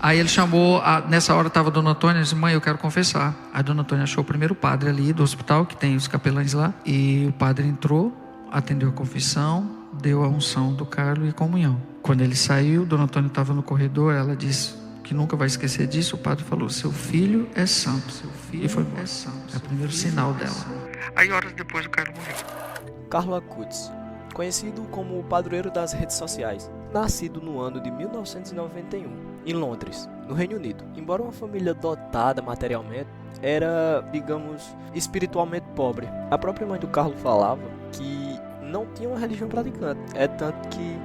Aí ele chamou, nessa hora estava a Dona Antônia e disse: mãe, eu quero confessar. A Dona Antônia achou o primeiro padre ali do hospital, que tem os capelães lá, e o padre entrou, atendeu a confissão, deu a unção do Carlos e comunhão. Quando ele saiu, Dona Antônia estava no corredor, ela disse que nunca vai esquecer disso. O padre falou: seu filho é santo. Seu filho foi embora. É santo. É o primeiro sinal dela. Aí horas depois o Carlos morreu. Carlo Acutis, conhecido como o padroeiro das redes sociais, nascido no ano de 1991, em Londres, no Reino Unido. Embora uma família dotada materialmente, era, digamos, espiritualmente pobre. A própria mãe do Carlo falava que não tinha uma religião praticante. É tanto que,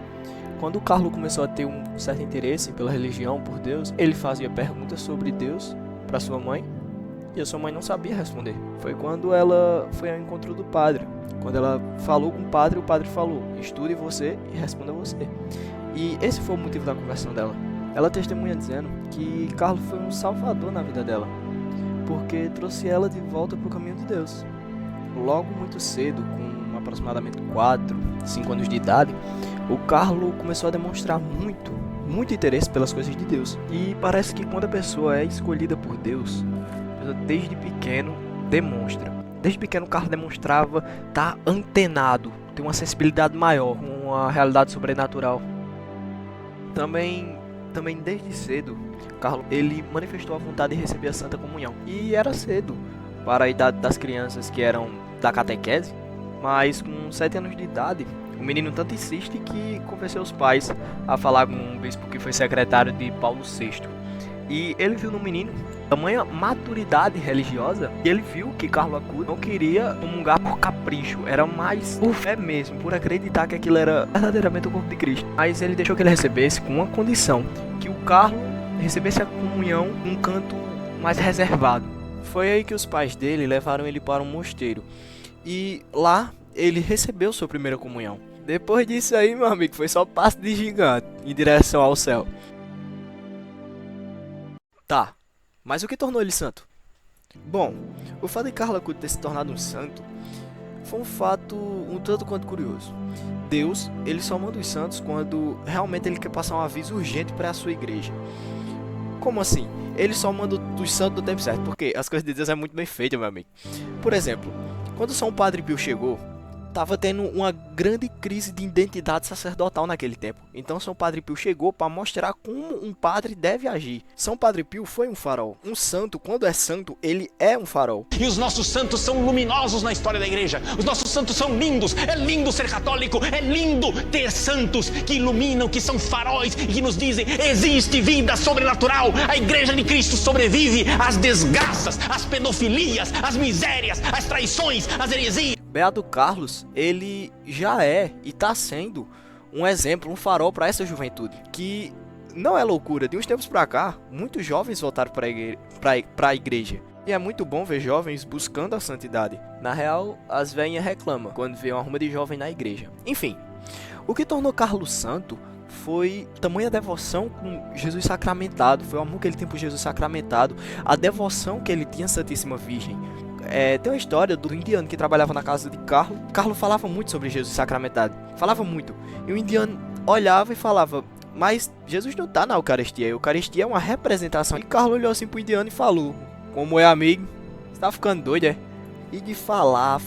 quando o Carlo começou a ter um certo interesse pela religião, por Deus, ele fazia perguntas sobre Deus para sua mãe, e a sua mãe não sabia responder. Foi quando ela foi ao encontro do padre. Quando ela falou com o padre falou: estude você e responda você. E esse foi o motivo da conversão dela. Ela testemunha dizendo que Carlo foi um salvador na vida dela, porque trouxe ela de volta para o caminho de Deus. Logo muito cedo, com aproximadamente 4, 5 anos de idade, o Carlo começou a demonstrar muito interesse pelas coisas de Deus. E parece que quando a pessoa é escolhida por Deus, a pessoa desde pequeno demonstra. Desde pequeno o Carlo demonstrava estar antenado, ter uma sensibilidade maior com a realidade sobrenatural. Também desde cedo, Carlo ele manifestou a vontade de receber a Santa Comunhão. E era cedo para a idade das crianças que eram da catequese, mas com 7 anos de idade, o menino tanto insiste que convenceu os pais a falar com um bispo que foi secretário de Paulo VI. E ele viu no menino tamanha maturidade religiosa, e ele viu que Carlo Acutis não queria comungar por capricho, era mais por fé mesmo, por acreditar que aquilo era verdadeiramente o corpo de Cristo. Mas ele deixou que ele recebesse com uma condição: que o Carlo recebesse a comunhão num canto mais reservado. Foi aí que os pais dele levaram ele para um mosteiro, e lá ele recebeu sua primeira comunhão. Depois disso aí, meu amigo, foi só passo de gigante em direção ao céu. Tá, mas o que tornou ele santo? Bom, o fato de Carlo Acutis ter se tornado um santo foi um fato um tanto quanto curioso. Deus, ele só manda os santos quando realmente ele quer passar um aviso urgente para a sua igreja. Como assim? Ele só manda os santos no tempo certo, porque as coisas de Deus é muito bem feitas, meu amigo. Por exemplo, quando São Padre Pio chegou, estava tendo uma grande crise de identidade sacerdotal naquele tempo. Então São Padre Pio chegou para mostrar como um padre deve agir. São Padre Pio foi um farol. Um santo, quando é santo, ele é um farol. E os nossos santos são luminosos na história da igreja. Os nossos santos são lindos. É lindo ser católico. É lindo ter santos que iluminam, que são faróis e que nos dizem: existe vida sobrenatural. A igreja de Cristo sobrevive às desgraças, às pedofilias, às misérias, às traições, às heresias. Beato Carlos, ele já é e está sendo um exemplo, um farol para essa juventude, que não é loucura. De uns tempos para cá, muitos jovens voltaram para a igreja. E é muito bom ver jovens buscando a santidade. Na real, as velhinhas reclamam quando vê uma arruma de jovem na igreja. Enfim, o que tornou Carlos santo foi tamanha devoção com Jesus sacramentado, foi o amor que ele tem por Jesus sacramentado, a devoção que ele tinha à Santíssima Virgem. Tem uma história do indiano que trabalhava na casa de Carlo. Carlo falava muito sobre Jesus sacramentado. Falava muito. E o indiano olhava e falava: mas Jesus não está na Eucaristia. A Eucaristia é uma representação. E Carlo olhou assim pro indiano e falou: como é, amigo? Você tá ficando doido, é? E de falar,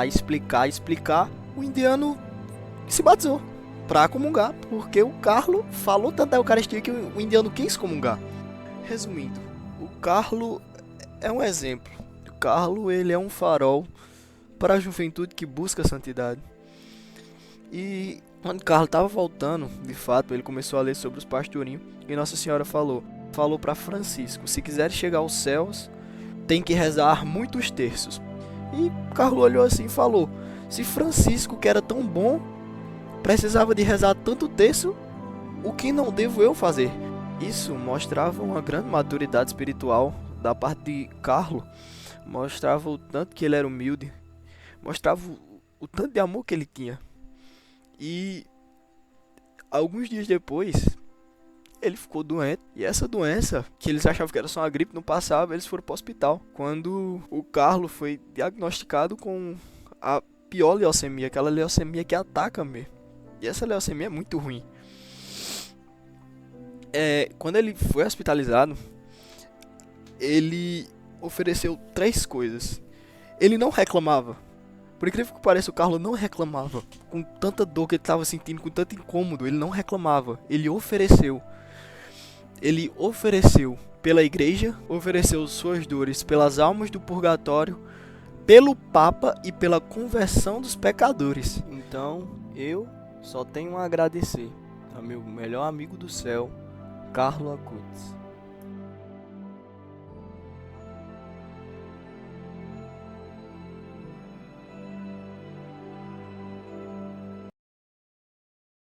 explicar, o indiano se batizou pra comungar. Porque o Carlo falou tanto da Eucaristia que o indiano quis comungar. Resumindo, o Carlo é um exemplo. Carlo, ele é um farol para a juventude que busca a santidade. E quando Carlo estava voltando, de fato, ele começou a ler sobre os pastorinhos. E Nossa Senhora falou para Francisco: se quiser chegar aos céus, tem que rezar muitos terços. E Carlo olhou assim e falou: se Francisco, que era tão bom, precisava de rezar tanto terço, o que não devo eu fazer? Isso mostrava uma grande maturidade espiritual da parte de Carlo. Mostrava o tanto que ele era humilde, mostrava o tanto de amor que ele tinha. E alguns dias depois, ele ficou doente. E essa doença, que eles achavam que era só uma gripe, não passava, eles foram para o hospital. Quando o Carlo foi diagnosticado com a pior leucemia, aquela leucemia que ataca mesmo. E essa leucemia é muito ruim. Quando ele foi hospitalizado, ele ofereceu 3 coisas. Ele não reclamava. Por incrível que pareça, o Carlo não reclamava. Com tanta dor que ele estava sentindo, com tanto incômodo, ele não reclamava. Ele ofereceu. Ele ofereceu pela igreja, ofereceu suas dores pelas almas do purgatório, pelo Papa e pela conversão dos pecadores. Então, eu só tenho a agradecer ao meu melhor amigo do céu, Carlo Acutis.